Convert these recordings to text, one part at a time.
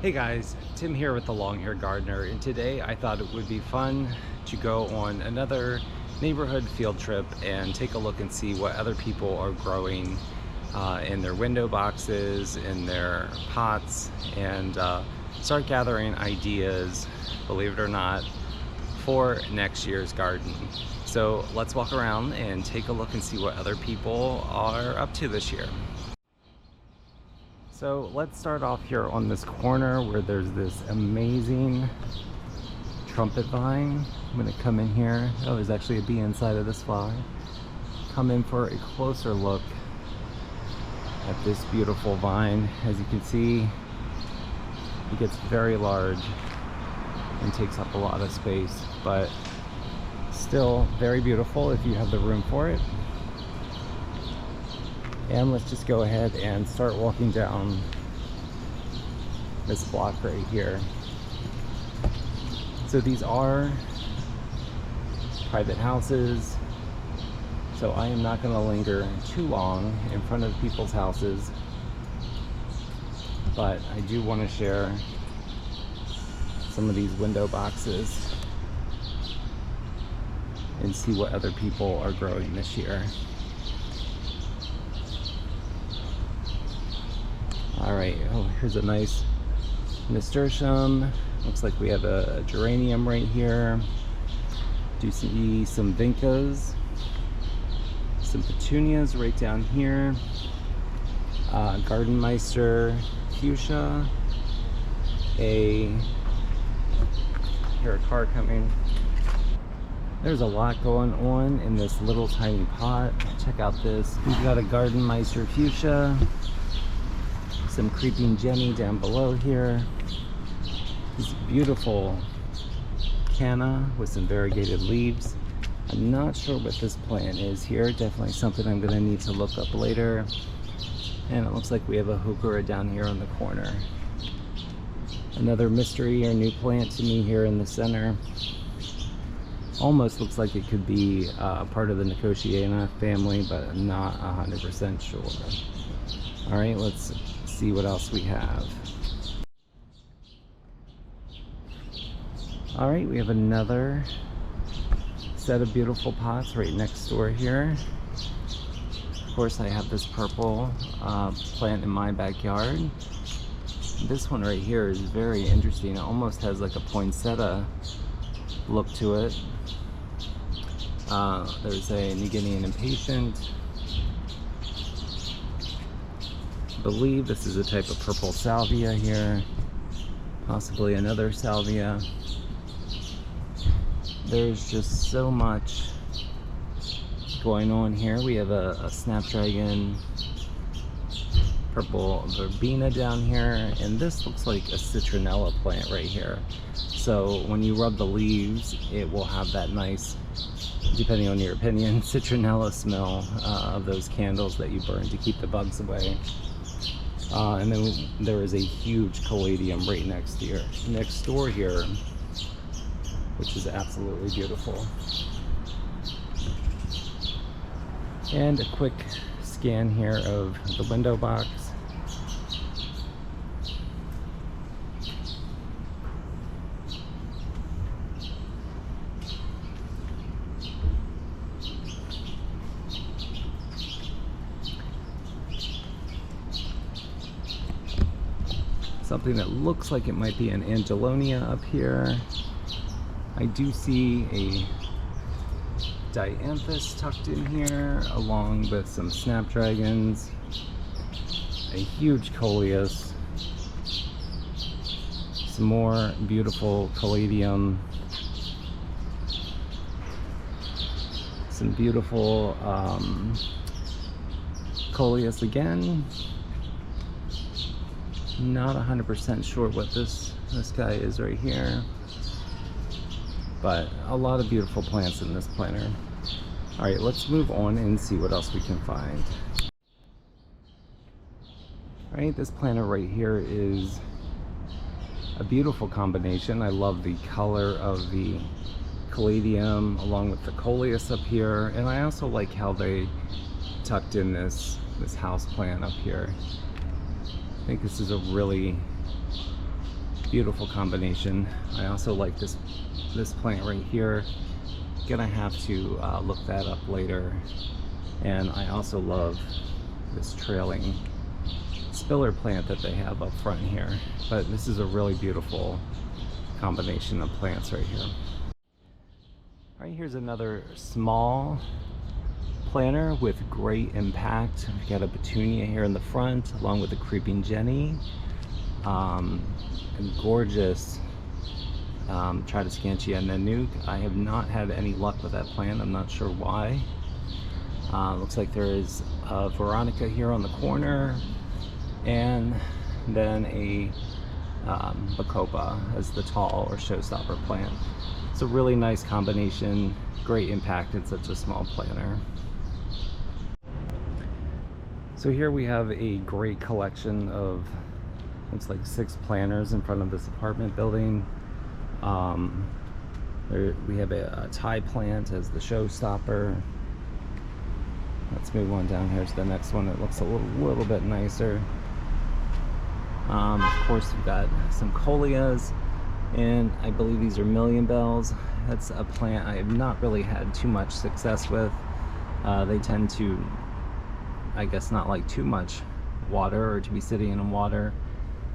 Hey guys, Tim here with the Long Hair Gardener, and today I thought it would be fun to go on another neighborhood field trip and take a look and see what other people are growing in their window boxes, in their pots, and start gathering ideas, believe it or not, for next year's garden. So let's walk around and take a look and see what other people are up to this year. So let's start off here on this corner where there's this amazing trumpet vine. I'm going to come in here. Oh, there's actually a bee inside of this flower. Come in for a closer look at this beautiful vine. As you can see, it gets very large and takes up a lot of space, but still very beautiful if you have the room for it. And let's just go ahead and start walking down this block right here. So these are private houses, so I am not going to linger too long in front of people's houses, but I do want to share some of these window boxes and see what other people are growing this year. Alright, oh, here's a nice nasturtium. Looks like we have a geranium right here. Do see some vincas, some petunias right down here. Garden Meister fuchsia. Hear a car coming. There's a lot going on in this little tiny pot. Check out this. We've got a Garden Meister fuchsia. Some creeping Jenny down below here. This beautiful canna with some variegated leaves. I'm not sure what this plant is here. Definitely something I'm going to need to look up later. And it looks like we have a heuchera down here on the corner. Another mystery or new plant to me here in the center. Almost looks like it could be part of the Nicotiana family, but I'm not 100% sure. Alright, let's see what else we have. Alright, we have another set of beautiful pots right next door here. Of course, I have this purple plant in my backyard. This one right here is very interesting. It almost has like a poinsettia look to it. There's a New Guinean impatient. I believe this is a type of purple salvia here, possibly another salvia. There's just so much going on here. We have a Snapdragon purple Verbena down here, and this looks like a citronella plant right here. So when you rub the leaves, it will have that nice, depending on your opinion, citronella smell of those candles that you burn to keep the bugs away. And then there is a huge Caladium right next door here, which is absolutely beautiful. And a quick scan here of the window box. Something that looks like it might be an Angelonia up here. I do see a dianthus tucked in here, along with some snapdragons, a huge coleus, some more beautiful caladium, some beautiful coleus again. Not 100% sure what this guy is right here, but a lot of beautiful plants in this planter. Alright, let's move on and see what else we can find. Alright, this planter right here is a beautiful combination. I love the color of the caladium along with the coleus up here, and I also like how they tucked in this house plant up here. I think this is a really Beautiful combination. I also like this plant right here. Gonna have to look that up later. And I also love this trailing spiller plant that they have up front here. But this is a really beautiful combination of plants right here. All right, here's another small planter with great impact. We've got a Petunia here in the front, along with a creeping Jenny, and gorgeous Tradescantia Nanook. I have not had any luck with that plant. I'm not sure why. Looks like there is a Veronica here on the corner, and then a Bacopa as the tall or showstopper plant. It's a really nice combination, great impact in such a small planter. So here we have a great collection of, looks like 6 planters in front of this apartment building. We have a Thai plant as the showstopper. Let's move on down here to the next one. It looks a little bit nicer. Of course, we've got some Coleas, and I believe these are Million Bells. That's a plant I have not really had too much success with. They tend to, I guess, not like too much water or to be sitting in water,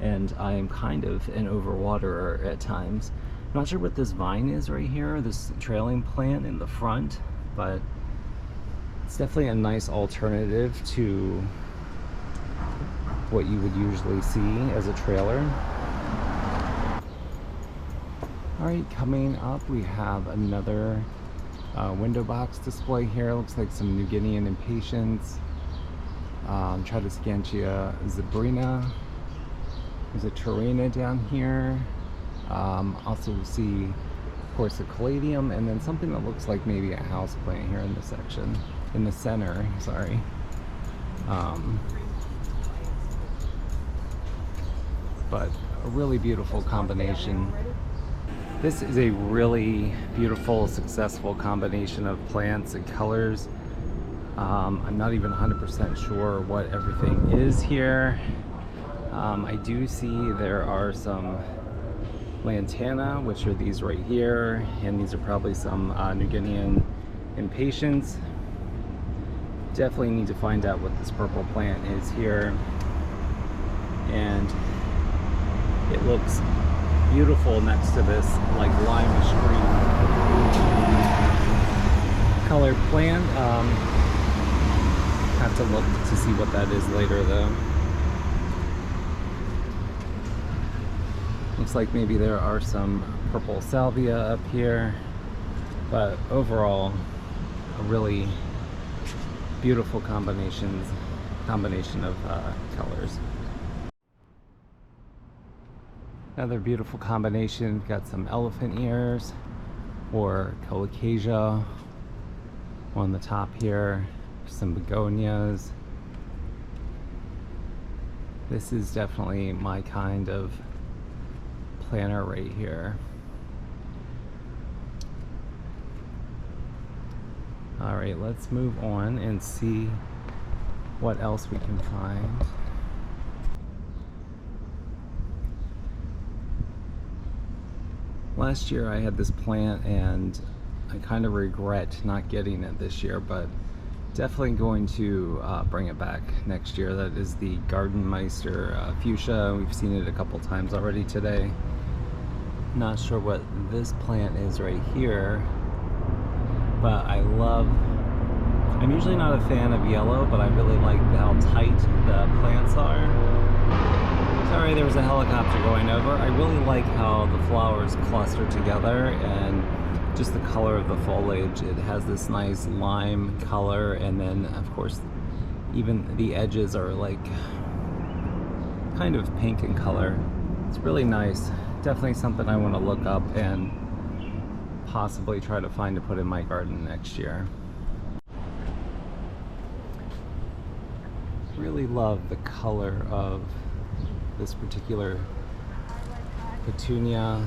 and I am kind of an overwaterer at times. I'm not sure what this vine is right here, this trailing plant in the front, but it's definitely a nice alternative to what you would usually see as a trailer. Alright, coming up we have another window box display here. Looks like some New Guinean impatiens. Tradescantia zebrina. There's a Turina down here. Also see, of course, a Caladium, and then something that looks like maybe a house plant here in this section, in the center, sorry. But a really beautiful combination. This is a really beautiful, successful combination of plants and colors. I'm not even 100% sure what everything is here. I do see there are some lantana, which are these right here, and these are probably some New Guinean impatiens. Definitely need to find out what this purple plant is here. And it looks beautiful next to this like lime green colored plant. Have to look to see what that is later though. Looks like maybe there are some purple salvia up here, but overall a really beautiful combination of colors. Another beautiful combination, got some elephant ears or colocasia on the top here, some begonias. This is definitely my kind of planter right here. All right, let's move on and see what else we can find. Last year I had this plant and I kind of regret not getting it this year, but definitely going to bring it back next year. That is the Meister Fuchsia. We've seen it a couple times already today. Not sure what this plant is right here, but I'm usually not a fan of yellow, but I really like how tight the plants are. Sorry, there was a helicopter going over. I really like how the flowers cluster together and just the color of the foliage. It has this nice lime color, and then of course even the edges are like kind of pink in color. It's really nice. Definitely something I want to look up and possibly try to find to put in my garden next year. Really love the color of this particular Petunia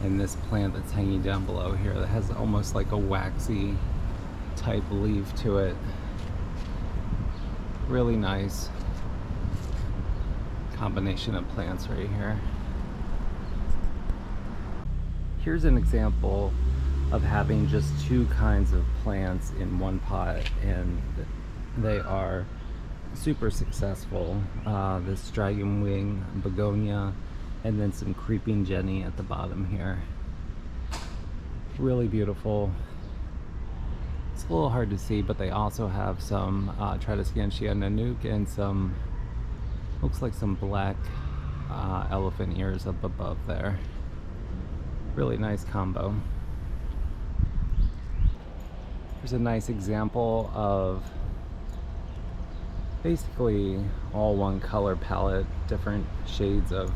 and this plant that's hanging down below here that has almost like a waxy type leaf to it. Really nice combination of plants right here. here's an example of having just two kinds of plants in one pot, and they are super successful. This dragon wing begonia, and then some creeping jenny at the bottom here. Really beautiful. It's a little hard to see, but they also have some Tradescantia nanook and some, looks like some black elephant ears up above there. Really nice combo. Here's a nice example of basically all one color palette, different shades of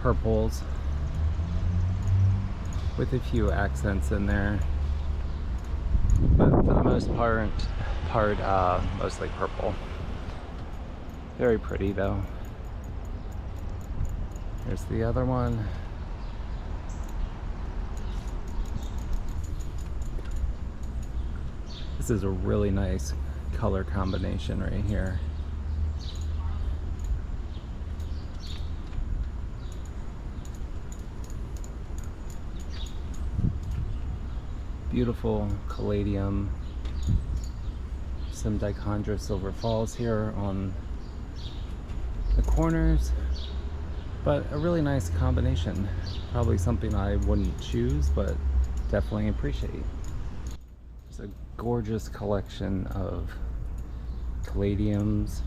purples with a few accents in there, but for the most part mostly purple. Very pretty though. Here's the other one. This is a really nice color combination right here. Beautiful Caladium. Some Dichondra Silver Falls here on the corners, but a really nice combination. Probably something I wouldn't choose, but definitely appreciate. There's a gorgeous collection of Caladiums.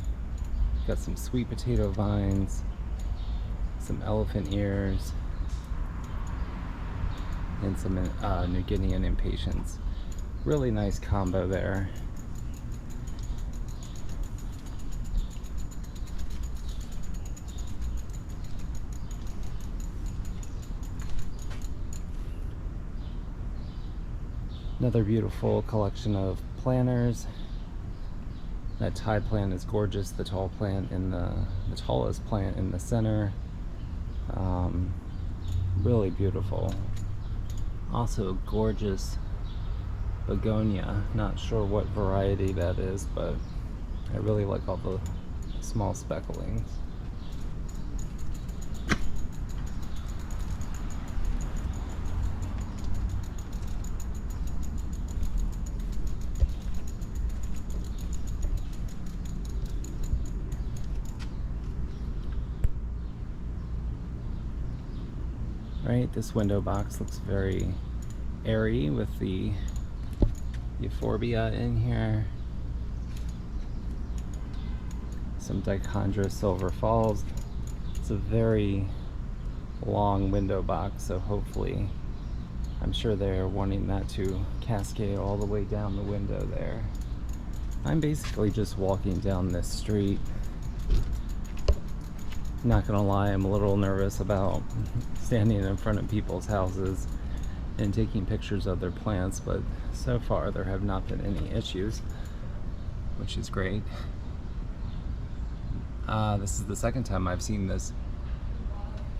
Got some sweet potato vines, some elephant ears, and some New Guinean impatiens. Really nice combo there. Another beautiful collection of planters. That Thai plant is gorgeous. The tall plant in the tallest plant in the center. Really beautiful. Also gorgeous begonia. Not sure what variety that is, but I really like all the small specklings. Right, this window box looks very airy with the euphorbia in here. Some Dichondra Silver Falls. It's a very long window box, so hopefully, I'm sure they're wanting that to cascade all the way down the window there. I'm basically just walking down this street. Not gonna lie, I'm a little nervous about standing in front of people's houses and taking pictures of their plants, but so far there have not been any issues, which is great. This is the second time I've seen this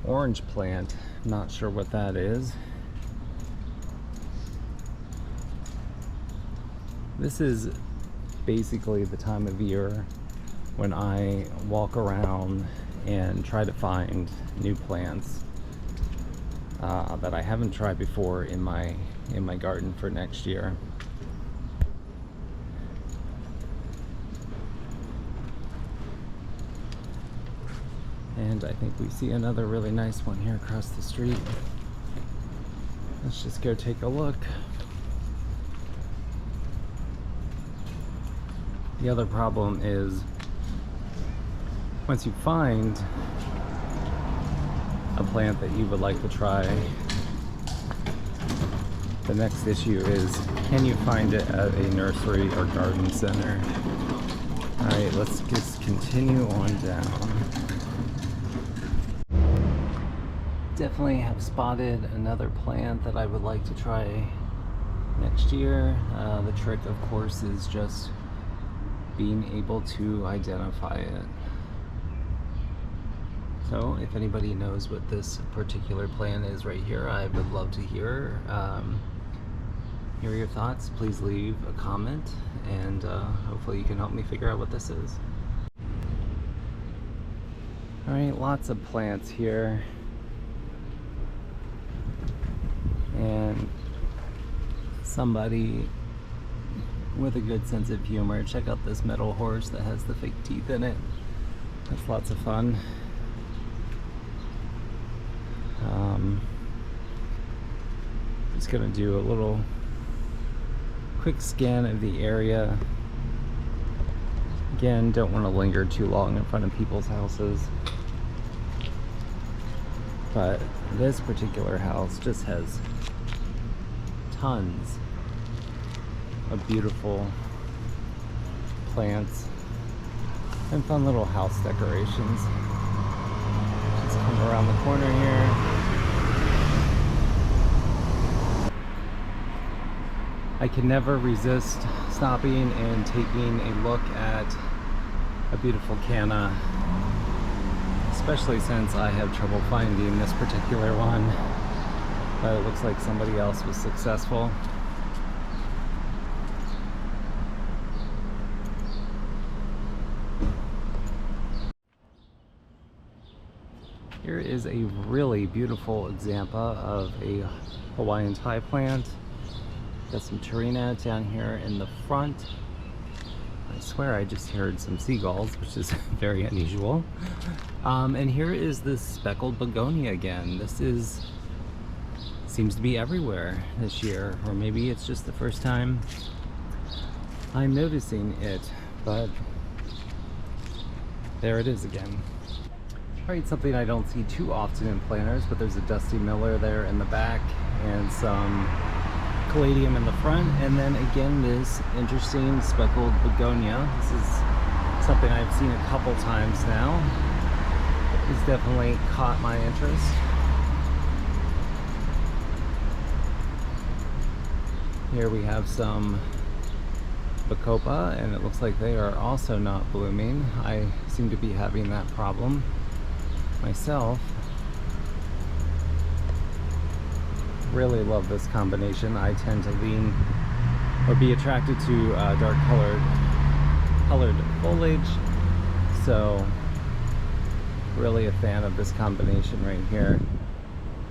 orange plant. Not sure what that is. This is basically the time of year when I walk around and try to find new plants that I haven't tried before in my garden for next year. And I think we see another really nice one here across the street. Let's just go take a look. The other problem is, once you find a plant that you would like to try, the next issue is, can you find it at a nursery or garden center? Alright, let's just continue on down. Definitely have spotted another plant that I would like to try next year. The trick, of course, is just being able to identify it. So if anybody knows what this particular plant is right here, I would love to hear your thoughts. Please leave a comment, and hopefully you can help me figure out what this is. Alright, lots of plants here. And somebody with a good sense of humor. Check out this metal horse that has the fake teeth in it. That's lots of fun. Just gonna do a little quick scan of the area. Again, don't want to linger too long in front of people's houses. But this particular house just has tons of beautiful plants and fun little house decorations. Just come around the corner here. I can never resist stopping and taking a look at a beautiful canna, especially since I have trouble finding this particular one, but it looks like somebody else was successful. Here is a really beautiful example of a Hawaiian Thai plant. Got some Turina down here in the front. I swear I just heard some seagulls, which is very unusual. And here is this Speckled Begonia again. This seems to be everywhere this year, or maybe it's just the first time I'm noticing it, but there it is again. Alright, something I don't see too often in planters, but there's a Dusty Miller there in the back and some Caladium in the front, and then again this interesting Speckled Begonia. This is something I've seen a couple times now. It's definitely caught my interest. Here we have some Bacopa, and it looks like they are also not blooming. I seem to be having that problem myself. Really love this combination. I tend to lean or be attracted to dark colored foliage, so really a fan of this combination right here.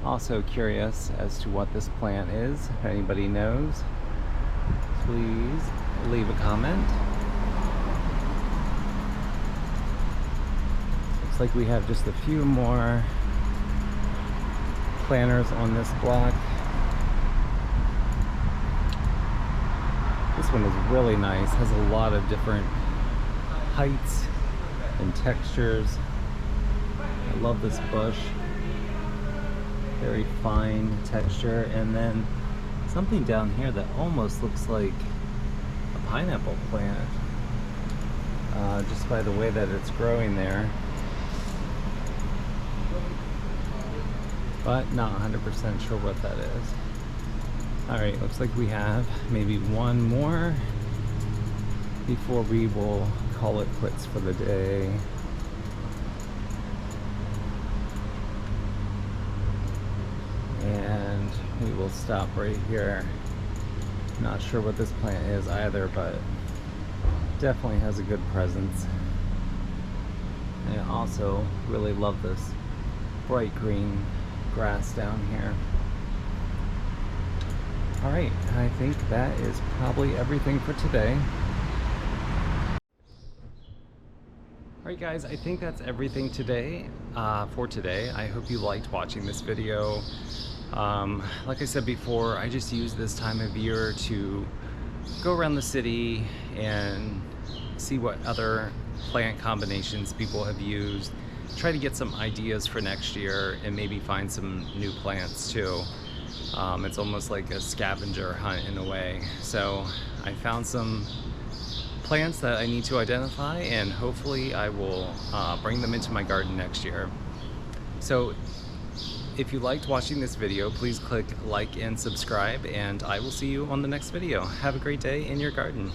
Also curious as to what this plant is. If anybody knows, please leave a comment. Looks like we have just a few more planters on this block. This one is really nice, has a lot of different heights and textures. I love this bush. Very fine texture, and then something down here that almost looks like a pineapple plant, just by the way that it's growing there. But not 100% sure what that is. Alright, looks like we have maybe one more before we will call it quits for the day. And we will stop right here. Not sure what this plant is either, but definitely has a good presence. And I also really love this bright green grass down here. Alright, I think that is probably everything for today. Alright guys, I think that's everything today, for today. I hope you liked watching this video. Like I said before, I just use this time of year to go around the city and see what other plant combinations people have used, try to get some ideas for next year, and maybe find some new plants too. It's almost like a scavenger hunt in a way. So I found some plants that I need to identify, and hopefully I will bring them into my garden next year. So if you liked watching this video, please click like and subscribe, and I will see you on the next video. Have a great day in your garden.